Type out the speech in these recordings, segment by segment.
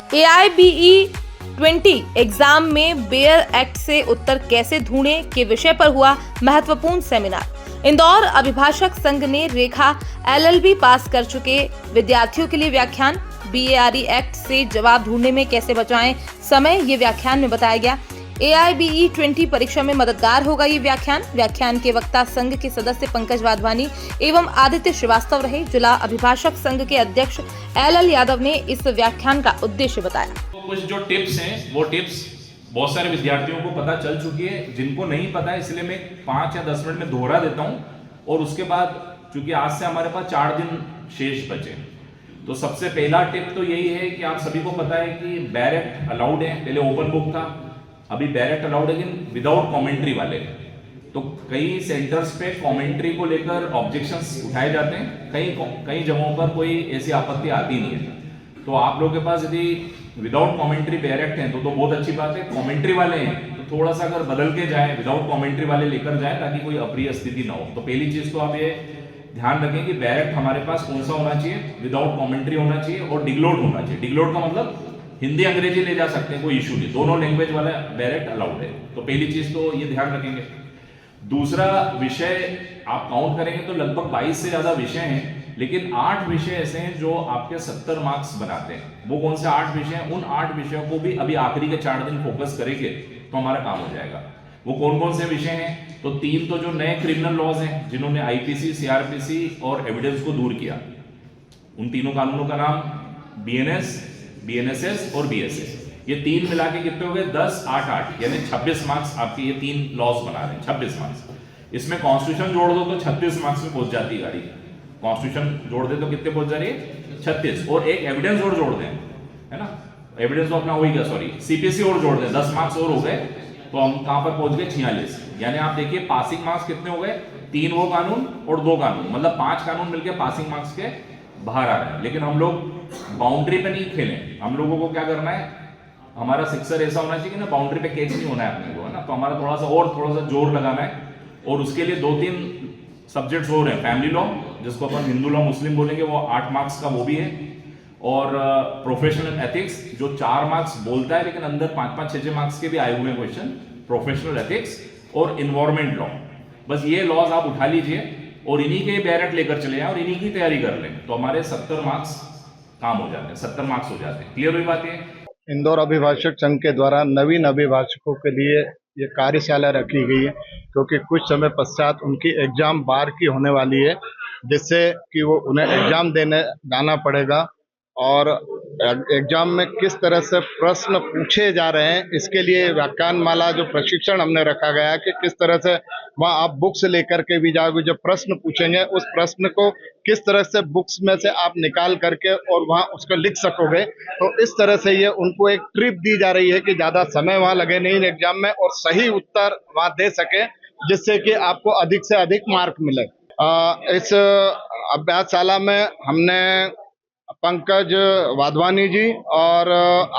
AIBE-20 exam में bare act से उत्तर कैसे ढूंढें के विषय पर हुआ महत्वपूर्ण सेमिनार। इंदौर अभिभाषक संघ ने रेखा LLB पास कर चुके विद्यार्थियों के लिए व्याख्यान। BARE एक्ट से जवाब ढूंढने में कैसे बचाएं समय, ये व्याख्यान में बताया गया। AIBE-20 परीक्षा में मददगार होगा ये व्याख्यान के वक्ता संघ के सदस्य पंकज वाधवानी एवं आदित्य श्रीवास्तव रहे। जिला अभिभाषक संघ के अध्यक्ष LL यादव ने इस व्याख्यान का उद्देश्य बताया। तो कुछ जो टिप्स हैं वो टिप्स बहुत सारे विद्यार्थियों को पता चल चुकी है, जिनको नहीं पता है इसलिए मैं 5 या 10 मिनट में दोहरा देता हूं। और उसके बाद चूंकि आज से हमारे पास 4 दिन शेष बचे, तो सबसे पहला टिप तो यही है कि आप सभी को पता है कि बेयर एक्ट अलाउड है। पहले ओपन बुक था, अभी बेयर एक्ट अलाउड है लेकिन विदाउट कमेंट्री वाले। तो कई सेंटर्स पे कमेंट्री को लेकर ऑब्जेक्शंस उठाए जाते हैं, कई जगहों पर कोई ऐसी आपत्ति आती नहीं है। तो आप लोगों के पास यदि विदाउट कमेंट्री बेयर एक्ट है तो बहुत अच्छी बात है। कमेंट्री वाले हैं तो थोड़ा सा अगर बदल के जाए, विदाउट कमेंट्री वाले लेकर जाए ताकि कोई अप्रिय स्थिति ना हो। तो पहली चीज तो आप ये ध्यान रखें कि बेयर एक्ट हमारे पास कौन सा होना चाहिए, विदाउट कमेंट्री होना चाहिए और डिग्लोड होना चाहिए। डिग्लोड का मतलब हिंदी अंग्रेजी ले जा सकते हैं, कोई इशू नहीं, दोनों लैंग्वेज वाला बेयर एक्ट अलाउड है। तो पहली चीज तो ये ध्यान रखेंगे। दूसरा विषय आप काउंट करेंगे तो लगभग 22 से ज्यादा विषय हैं, लेकिन 8 विषय ऐसे हैं जो आपके 70 मार्क्स बनाते हैं। वो कौन से 8 विषय हैं? उन 8 विषयों को भी अभी आखिरी के 4 दिन फोकस करेंगे तो हमारा काम हो जाएगा। वो कौन कौन से विषय हैं? तो 3 तो जो नए क्रिमिनल लॉज हैं जिन्होंने IPC, CRPC और एविडेंस को दूर किया, उन तीनों कानूनों का नाम BNS, BNSS और BSS। ये 3 मिला के कितने हो गए? 10, 8, 8 यानी 26 मार्क्स आपके ये 3 लॉस बना रहे हैं। 26 मार्क्स। इसमें कॉन्स्टिट्यूशन जोड़ दो तो 36 मार्क्स में पहुंच जाती है गाड़ी। कॉन्स्टिट्यूशन जोड़ दे तो कितने पहुंच जा रही है? 36। और एक एविडेंस और जोड़ दें, है ना, एविडेंस तो अपना हो ही गया, सॉरी CPC और जोड़ दें, 10 मार्क्स और हो गए तो हम कहां पर पहुंच गए? 46। यानी आप देखिए पासिंग मार्क्स कितने हो गए? 3 वो कानून और 2 कानून, मतलब 5 कानून मिलकर पासिंग मार्क्स के बाहर आ रहे हैं। लेकिन हम लोग बाउंड्री पे नहीं खेलें। हम लोगों को क्या करना है, हमारा सिक्सर ऐसा होना चाहिए कि ना बाउंड्री पे कैच नहीं होना है अपने को, है ना। तो हमारा थोड़ा सा जोर लगाना है और उसके लिए 2-3 सब्जेक्ट्स और हैं। फैमिली लॉ, जिसको अपन हिंदू लॉ मुस्लिम बोलेंगे, वो 8 मार्क्स का वो भी है। और प्रोफेशनल एथिक्स जो 4 मार्क्स बोलता है लेकिन अंदर 5-5, 6-6 मार्क्स के भी आए हुए हैं क्वेश्चन, प्रोफेशनल एथिक्स और इन्वायरमेंट लॉ। बस ये लॉज आप उठा लीजिए और इन्हीं के बेयर एक्ट लेकर चले जाएं और इन्हीं की तैयारी कर लें तो हमारे 70 मार्क्स काम हो जाते हैं, 70 मार्क्स हो जाते हैं। क्लियर हुई बात है? इंदौर अभिभाषक संघ के द्वारा नवीन अभिभाषकों के लिए ये कार्यशाला रखी गई है, क्योंकि कुछ समय पश्चात उनकी एग्जाम बार की होने वाली है, जिससे कि वो उन्हें एग्जाम देने जाना पड़ेगा। और एग्जाम में किस तरह से प्रश्न पूछे जा रहे हैं, इसके लिए व्याख्यानमाला जो प्रशिक्षण हमने रखा गया है कि किस तरह से वहाँ आप बुक्स लेकर के भी जाओगे, जब प्रश्न पूछेंगे उस प्रश्न को किस तरह से बुक्स में से आप निकाल करके और वहाँ उसको लिख सकोगे। तो इस तरह से ये उनको एक ट्रिप दी जा रही है कि ज़्यादा समय वहाँ लगे नहीं एग्जाम में और सही उत्तर वहाँ दे सके, जिससे कि आपको अधिक से अधिक मार्क मिले। इस अभ्यासशाला में हमने पंकज वाधवानी जी और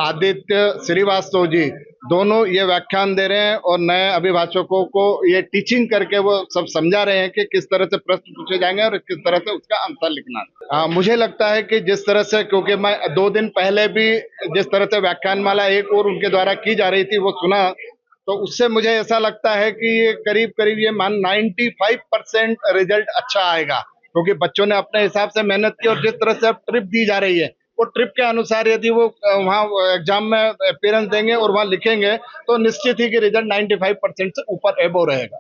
आदित्य श्रीवास्तव जी दोनों ये व्याख्यान दे रहे हैं और नए अभिभाषकों को ये टीचिंग करके वो सब समझा रहे हैं कि किस तरह से प्रश्न पूछे जाएंगे और किस तरह से उसका आंसर लिखना है। मुझे लगता है कि जिस तरह से, क्योंकि मैं 2 दिन पहले भी जिस तरह से व्याख्यानमाला एक और उनके द्वारा की जा रही थी वो सुना, तो उससे मुझे ऐसा लगता है कि ये करीब करीब ये 95% रिजल्ट अच्छा आएगा, क्योंकि बच्चों ने अपने हिसाब से मेहनत की और जिस तरह से अब ट्रिप दी जा रही है वो ट्रिप के अनुसार यदि वो वहाँ एग्जाम में अपीयरेंस देंगे और वहाँ लिखेंगे तो निश्चित ही कि रिजल्ट 95% से ऊपर एबो रहेगा।